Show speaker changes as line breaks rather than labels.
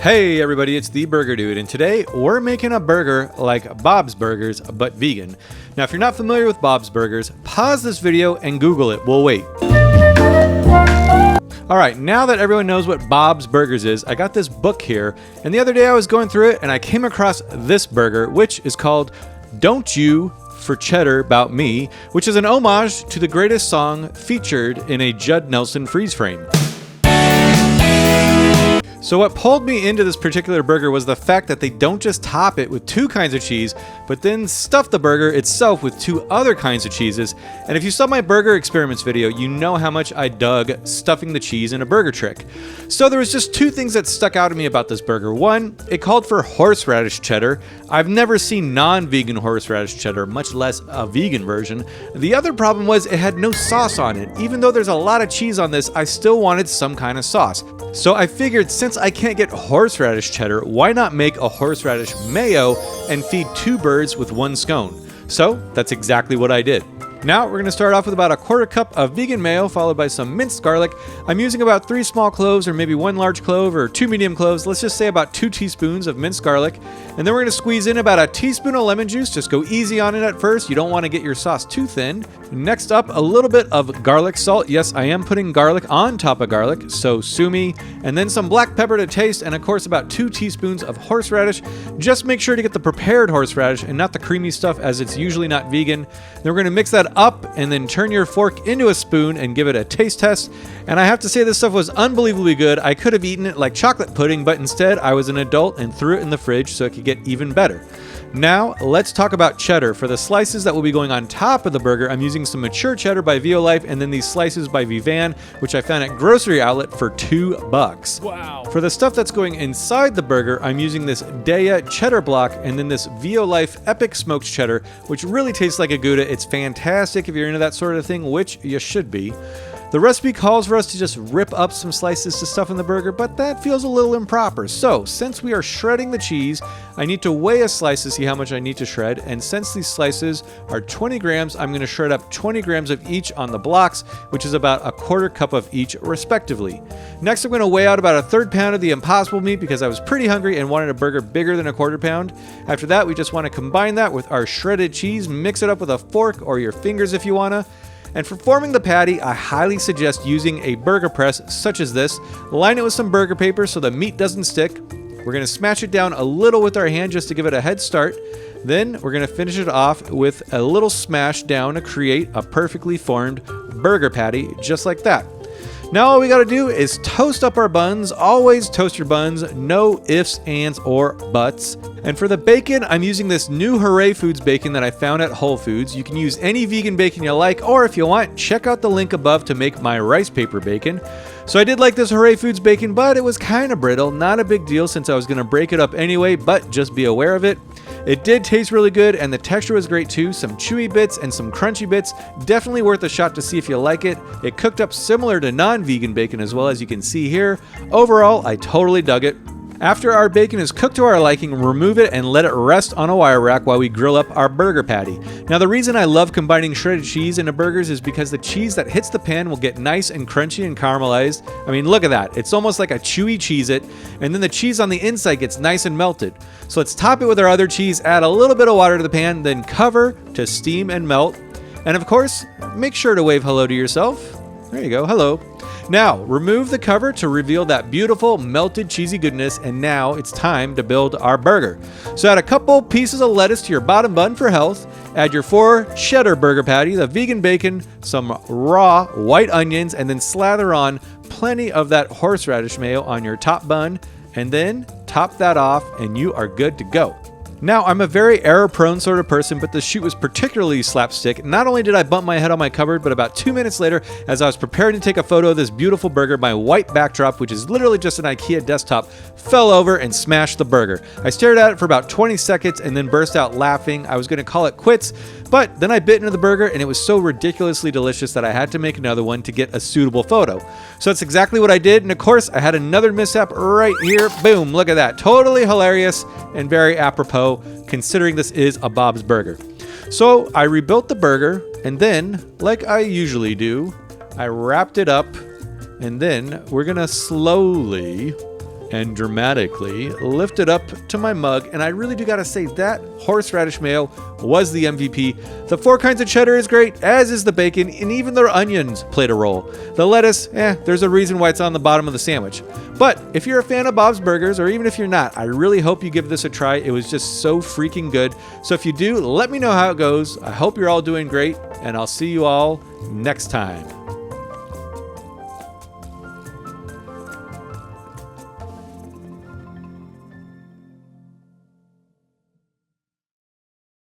Hey everybody, it's the Burger Dude, and today we're making a burger like Bob's Burgers, but vegan. Now if you're not familiar with Bob's Burgers, pause this video and Google it, we'll wait. Alright, now that everyone knows what Bob's Burgers is, I got this book here, and the other day I was going through it and I came across this burger, which is called Don't You for Cheddar Bout Me, which is an homage to the greatest song featured in a Judd Nelson freeze frame. So what pulled me into this particular burger was the fact that they don't just top it with two kinds of cheese, but then stuff the burger itself with two other kinds of cheeses. And if you saw my burger experiments video, you know how much I dug stuffing the cheese in a burger trick. So there was just two things that stuck out to me about this burger. One, it called for horseradish cheddar. I've never seen non-vegan horseradish cheddar, much less a vegan version. The other problem was it had no sauce on it. Even though there's a lot of cheese on this, I still wanted some kind of sauce. So I figured since I can't get horseradish cheddar, why not make a horseradish mayo and feed two birds with one scone? So that's exactly what I did. Now we're going to start off with about a quarter cup of vegan mayo, followed by some minced garlic. I'm using about 3 small cloves, or maybe 1 large clove, or 2 medium cloves. Let's just say about 2 teaspoons of minced garlic. And then we're going to squeeze in about a teaspoon of lemon juice. Just go easy on it at first. You don't want to get your sauce too thin. Next up, a little bit of garlic salt. Yes, I am putting garlic on top of garlic, so sue me. And then some black pepper to taste, and of course about 2 teaspoons of horseradish. Just make sure to get the prepared horseradish and not the creamy stuff, as it's usually not vegan. Then we're going to mix that up and then turn your fork into a spoon and give it a taste test. And I have to say, this stuff was unbelievably good. I could have eaten it like chocolate pudding, but instead I was an adult and threw it in the fridge so it could get even better. Now let's talk about cheddar. For the slices that will be going on top of the burger, I'm using some mature cheddar by Violife and then these slices by Vivan, which I found at grocery outlet for $2. Wow. For the stuff that's going inside the burger, I'm using this Daya cheddar block and then this Violife Epic smoked cheddar, which really tastes like a Gouda. It's fantastic if you're into that sort of thing, which you should be. The recipe calls for us to just rip up some slices to stuff in the burger, but that feels a little improper. So, since we are shredding the cheese, I need to weigh a slice to see how much I need to shred, and since these slices are 20 grams, I'm going to shred up 20 grams of each on the blocks, which is about a quarter cup of each respectively. Next, I'm going to weigh out about a 1/3 pound of the Impossible meat because I was pretty hungry and wanted a burger bigger than a 1/4 pound. After that, we just want to combine that with our shredded cheese, mix it up with a fork or your fingers if you want to. And for forming the patty, I highly suggest using a burger press such as this. Line it with some burger paper so the meat doesn't stick. We're going to smash it down a little with our hand just to give it a head start. Then we're going to finish it off with a little smash down to create a perfectly formed burger patty just like that. Now all we got to do is toast up our buns. Always toast your buns, no ifs, ands, or buts. And for the bacon, I'm using this new Hooray Foods bacon that I found at Whole Foods. You can use any vegan bacon you like, or if you want, check out the link above to make my rice paper bacon. So I did like this Hooray Foods bacon, but it was kind of brittle. Not a big deal since I was going to break it up anyway, but just be aware of it. It did taste really good, and the texture was great too. Some chewy bits and some crunchy bits. Definitely worth a shot to see if you like it. It cooked up similar to non-vegan bacon as well, as you can see here. Overall, I totally dug it. After our bacon is cooked to our liking, remove it and let it rest on a wire rack while we grill up our burger patty. Now the reason I love combining shredded cheese into burgers is because the cheese that hits the pan will get nice and crunchy and caramelized. I mean, look at that. It's almost like a chewy Cheez-It, and then the cheese on the inside gets nice and melted. So let's top it with our other cheese, add a little bit of water to the pan, then cover to steam and melt. And of course, make sure to wave hello to yourself. There you go, hello. Now, remove the cover to reveal that beautiful melted cheesy goodness, and now it's time to build our burger. So add a couple pieces of lettuce to your bottom bun for health, add your 4 cheddar burger patty, the vegan bacon, some raw white onions, and then slather on plenty of that horseradish mayo on your top bun, and then top that off and you are good to go. Now, I'm a very error-prone sort of person, but the shoot was particularly slapstick. Not only did I bump my head on my cupboard, but about 2 minutes later, as I was preparing to take a photo of this beautiful burger, my white backdrop, which is literally just an IKEA desktop, fell over and smashed the burger. I stared at it for about 20 seconds and then burst out laughing. I was going to call it quits, but then I bit into the burger and it was so ridiculously delicious that I had to make another one to get a suitable photo. So that's exactly what I did, and of course, I had another mishap right here. Boom, look at that. Totally hilarious and very apropos, considering this is a Bob's Burger. So I rebuilt the burger, and then, like I usually do, I wrapped it up, and then we're gonna slowly and dramatically lift it up to my mug, and I really do gotta say that horseradish mayo was the MVP. The 4 kinds of cheddar is great, as is the bacon, and even the onions played a role. The lettuce, there's a reason why it's on the bottom of the sandwich. But if you're a fan of Bob's Burgers, or even if you're not, I really hope you give this a try. It was just so freaking good. So if you do, let me know how it goes. I hope you're all doing great, and I'll see you all next time.